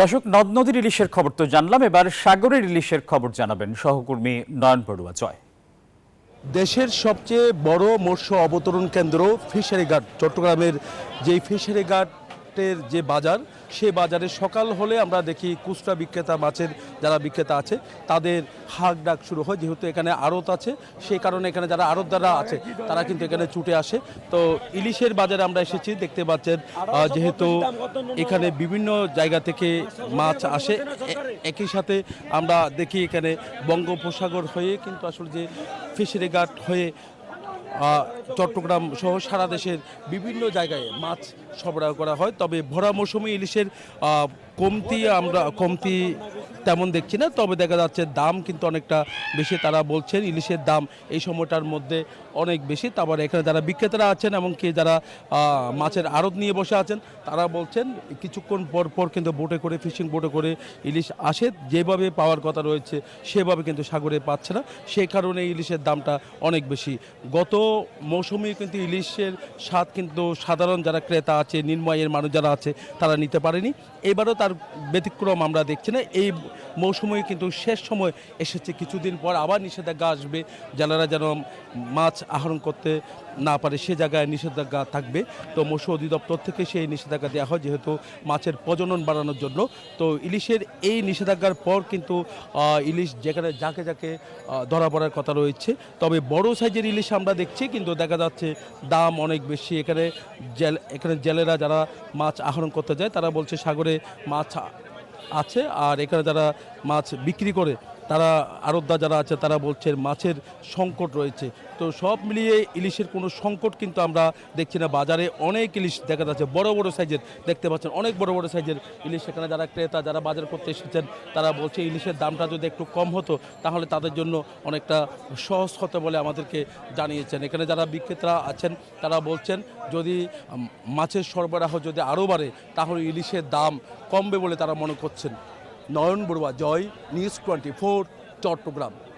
দর্শক, নদ নদীর ইলিশের খবর তো জানলাম, এবার সাগরের ইলিশের খবর জানাবেন সহকর্মী নয়ন বড়ুয়া জয়। দেশের সবচেয়ে বড় মৎস্য অবতরণ কেন্দ্র ফিশারি ঘাট চট্টগ্রামের যেই ফিশারি ঘাটের যে বাজার, সে বাজারে সকাল হলে আমরা দেখি খুচরা বিক্রেতা, মাছের যারা বিক্রেতা আছে তাদের হাঁক ডাক শুরু হয়। যেহেতু এখানে আড়ত আছে, সেই কারণে এখানে যারা আড়তদাররা আছে তারা কিন্তু এখানে ছুটে আসে। তো ইলিশের বাজারে আমরা এসেছি, দেখতে পাচ্ছেন যেহেতু এখানে বিভিন্ন জায়গা থেকে মাছ আসে, একই সাথে আমরা দেখি এখানে বঙ্গোপসাগর হয়ে কিন্তু আসলে যে ফিশারি ঘাট হয়ে চট্টগ্রাম সহ সারা দেশের বিভিন্ন জায়গায় মাছ সরবরাহ করা হয়। তবে ভরা মৌসুমে ইলিশের কমতি তেমন দেখছি না, তবে দেখা যাচ্ছে দাম কিন্তু অনেকটা বেশি। তারা বলছেন ইলিশের দাম এই সময়টার মধ্যে অনেক বেশি। তারপরে এখানে যারা বিক্রেতারা আছেন এমনকি যারা মাছের আড়ত নিয়ে বসে আছেন তারা বলছেন কিছুক্ষণ পর পর কিন্তু বোটে করে, ফিশিং বোটে করে ইলিশ আসে, যেভাবে পাওয়ার কথা রয়েছে সেভাবে কিন্তু সাগরে পাচ্ছে না। সেই কারণে ইলিশের দামটা অনেক বেশি। গত মৌসুমে কিন্তু ইলিশের স্বাদ কিন্তু সাধারণ যারা ক্রেতা আছে, নিম্নআয়ের মানুষ যারা আছে তারা নিতে পারেনি। এবারও তার ব্যতিক্রম আমরা দেখছি না। এই মৌসুমে কিন্তু শেষ সময় এসেছে, কিছুদিন পর আবার নিষেধাজ্ঞা আসবে। জেলেরা যেন মাছ আহরণ করতে না পারে সে জায়গায় নিষেধাজ্ঞা থাকবে। তো মৎস্য অধিদপ্তর থেকে সেই নিষেধাজ্ঞা দেওয়া হয় যেহেতু মাছের প্রজনন বাড়ানোর জন্য। তো ইলিশের এই নিষেধাজ্ঞার পর কিন্তু ইলিশ যেখানে যাকে যাকে ধরা পড়ার কথা রয়েছে। তবে বড় সাইজের ইলিশ আমরা দেখছি কিন্তু দেখা যাচ্ছে দাম অনেক বেশি। এখানে জেলেরা যারা মাছ আহরণ করতে যায় তারা বলছে সাগরে মাছ আছে, আর এখানে যারা মাছ বিক্রি করে তারা আড়তদার যারা আছে তারা বলছেন মাছের সংকট রয়েছে। তো সব মিলিয়ে ইলিশের কোনো সংকট কিন্তু আমরা দেখছি না। বাজারে অনেক ইলিশ দেখা যাচ্ছে, বড় বড় সাইজের দেখতে পাচ্ছেন, অনেক বড় বড় সাইজের ইলিশ। সেখানে যারা ক্রেতা যারা বাজার করতে এসেছেন তারা বলছে ইলিশের দামটা যদি একটু কম হতো তাহলে তাদের জন্য অনেকটা সহজ হতো বলে আমাদেরকে জানিয়েছেন। এখানে যারা বিক্রেতা আছেন তারা বলছেন যদি মাছের সরবরাহ যদি আরও বাড়ে তাহলে ইলিশের দাম কমবে বলে তারা মনে করছেন। নয়ন বড়ুয়া জয়, নিউজ 24, চট্টগ্রাম।